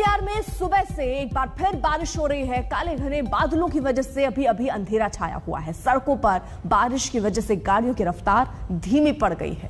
NCR में सुबह से एक बार फिर बारिश हो रही है। काले घने बादलों की वजह से अभी अभी अंधेरा छाया हुआ है। सड़कों पर बारिश की वजह से गाड़ियों की रफ्तार धीमी पड़ गई है।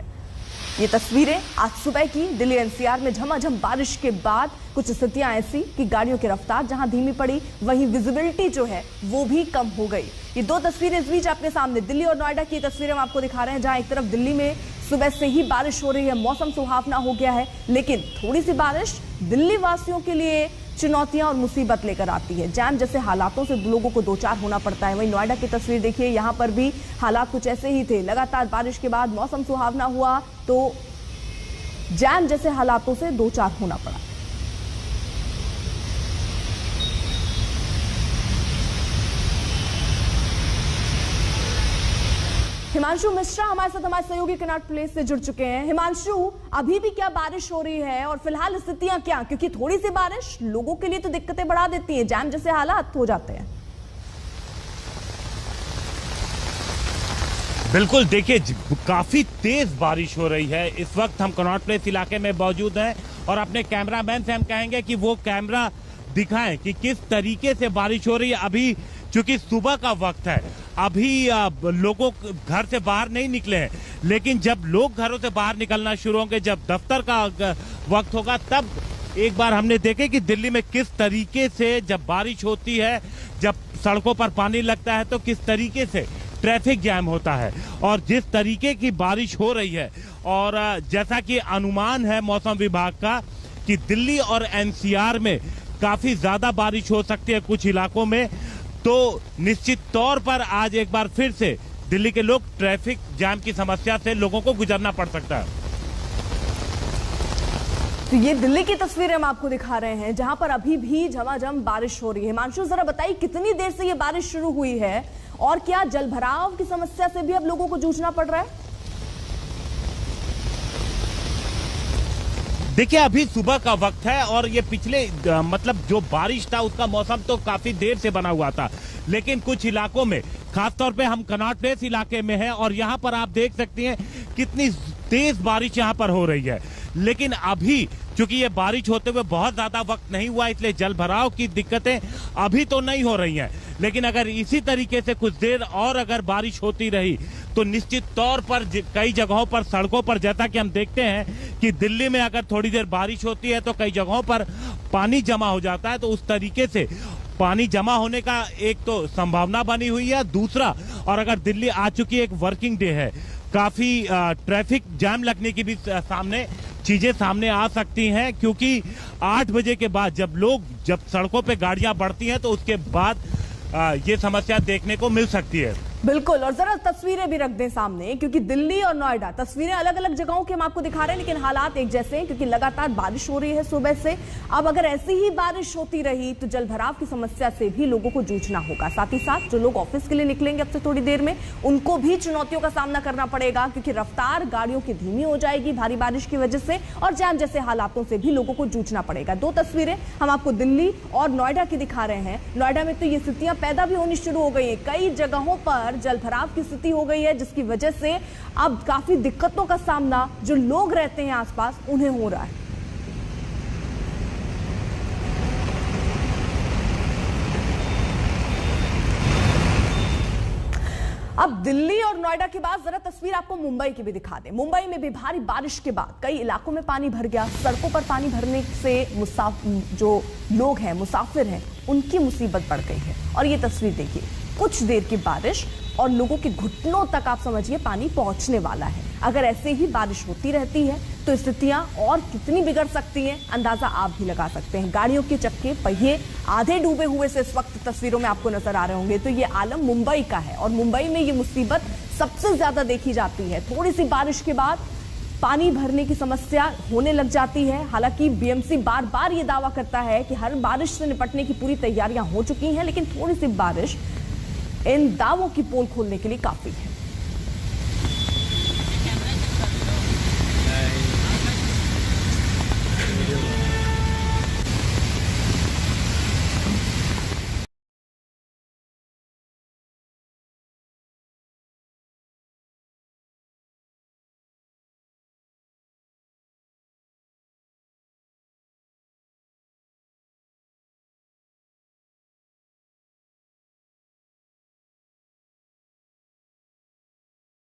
ये तस्वीरें आज सुबह की दिल्ली एनसीआर में झमाझम बारिश के बाद कुछ स्थितियां ऐसी कि गाड़ियों की रफ्तार जहां धीमी पड़ी वहीं विजिबिलिटी जो है वो भी कम हो गई। ये दो तस्वीरें इस बीच अपने सामने दिल्ली और नोएडा की तस्वीरें हम आपको दिखा रहे हैं, जहां एक तरफ दिल्ली में सुबह से ही बारिश हो रही है, मौसम सुहावना हो गया है, लेकिन थोड़ी सी बारिश दिल्ली वासियों के लिए चुनौतियां और मुसीबत लेकर आती है। जैम जैसे हालातों से लोगों को दो चार होना पड़ता है। वहीं नोएडा की तस्वीर देखिए, यहां पर भी हालात कुछ ऐसे ही थे। लगातार बारिश के बाद मौसम सुहावना हुआ तो जैम जैसे हालातों से दो चार होना पड़ा। हिमांशु मिश्रा हमारे साथ हमारे सहयोगी कनॉट प्लेस से जुड़ चुके हैं। हिमांशु, अभी भी क्या बारिश हो रही है और फिलहाल स्थितियां क्या? क्योंकि थोड़ी सी बारिश लोगों के लिए तो दिक्कतें बढ़ा देती है, जैम जैसे हालात हो जाते हैं। बिल्कुल, देखिए काफी तेज बारिश हो रही है। इस वक्त हम कनॉट प्लेस इलाके में मौजूद हैं और अपने कैमरामैन से हम कहेंगे कि वो कैमरा दिखाएं कि किस तरीके से बारिश हो रही है। अभी चूंकि सुबह का वक्त है, अभी लोगों घर से बाहर नहीं निकले हैं, लेकिन जब लोग घरों से बाहर निकलना शुरू होंगे, जब दफ्तर का वक्त होगा, तब एक बार हमने देखे कि दिल्ली में किस तरीके से जब बारिश होती है, जब सड़कों पर पानी लगता है तो किस तरीके से ट्रैफिक जैम होता है। और जिस तरीके की बारिश हो रही है और जैसा कि अनुमान है मौसम विभाग का कि दिल्ली और एनसीआर में काफी ज्यादा बारिश हो सकती है कुछ इलाकों में, तो निश्चित तौर पर आज एक बार फिर से दिल्ली के लोग ट्रैफिक जाम की समस्या से लोगों को गुजरना पड़ सकता है। तो ये दिल्ली की तस्वीरें हम आपको दिखा रहे हैं, जहां पर अभी भी झमाझम बारिश हो रही है। हिमांशु, जरा बताइए कितनी देर से ये बारिश शुरू हुई है और क्या जलभराव की समस्या से भी अब लोगों को जूझना पड़ रहा है? देखिए, अभी सुबह का वक्त है और ये पिछले मतलब जो बारिश था उसका मौसम तो काफी देर से बना हुआ था, लेकिन कुछ इलाकों में, खासतौर पे हम कनॉट प्लेस इलाके में हैं और यहाँ पर आप देख सकती हैं कितनी तेज बारिश यहाँ पर हो रही है। लेकिन अभी चूंकि ये बारिश होते हुए बहुत ज्यादा वक्त नहीं हुआ, इसलिए जल भराव की दिक्कतें अभी तो नहीं हो रही हैं। लेकिन अगर इसी तरीके से कुछ देर और अगर बारिश होती रही तो निश्चित तौर पर कई जगहों पर सड़कों पर, जैसा कि हम देखते हैं कि दिल्ली में अगर थोड़ी देर बारिश होती है तो कई जगहों पर पानी जमा हो जाता है। तो उस तरीके से पानी जमा होने का एक तो संभावना बनी हुई है, दूसरा, और अगर दिल्ली आ चुकी एक वर्किंग डे है, काफी ट्रैफिक जाम लगने की भी चीजें सामने आ सकती हैं, क्योंकि 8 बजे के बाद जब सड़कों पे गाड़ियां बढ़ती हैं तो उसके बाद ये समस्या देखने को मिल सकती है। बिल्कुल, और जरा तस्वीरें भी रख दें सामने, क्योंकि दिल्ली और नोएडा तस्वीरें अलग अलग जगहों के हम आपको दिखा रहे हैं, लेकिन हालात एक जैसे हैं, क्योंकि लगातार बारिश हो रही है सुबह से। अब अगर ऐसी ही बारिश होती रही तो जलभराव की समस्या से भी लोगों को जूझना होगा। साथ ही साथ जो लोग ऑफिस के लिए निकलेंगे अब से थोड़ी देर में, उनको भी चुनौतियों का सामना करना पड़ेगा, क्योंकि रफ्तार गाड़ियों की धीमी हो जाएगी भारी बारिश की वजह से, और जैम जैसे हालातों से भी लोगों को जूझना पड़ेगा। दो तस्वीरें हम आपको दिल्ली और नोएडा की दिखा रहे हैं। नोएडा में तो ये स्थितियां पैदा भी होनी शुरू हो गई है, कई जगहों पर जलभराव की स्थिति हो गई है, जिसकी वजह से अब काफी दिक्कतों का सामना जो लोग रहते हैं आसपास उन्हें हो रहा है। अब दिल्ली और नोएडा के बाद जरा तस्वीर आपको मुंबई की भी दिखा दें। मुंबई में भी भारी बारिश के बाद कई इलाकों में पानी भर गया। सड़कों पर पानी भरने से जो लोग हैं, मुसाफिर हैं, उनकी मुसीबत बढ़ गई है। और ये तस्वीर देखिए, कुछ देर की बारिश और लोगों के घुटनों तक आप समझिए पानी पहुंचने वाला है। अगर ऐसे ही बारिश होती रहती है तो स्थितियां और कितनी बिगड़ सकती हैं, अंदाजा आप भी लगा सकते हैं। गाड़ियों के चक्के, पहिए आधे डूबे हुए से इस वक्त तस्वीरों में आपको नजर आ रहे होंगे। तो ये आलम मुंबई का है और मुंबई में ये मुसीबत सबसे ज्यादा देखी जाती है। थोड़ी सी बारिश के बाद पानी भरने की समस्या होने लग जाती है। हालांकि बीएमसी बार बार ये दावा करता है कि हर बारिश से निपटने की पूरी तैयारियां हो चुकी हैं, लेकिन थोड़ी सी बारिश इन दावों की पोल खोलने के लिए काफी है।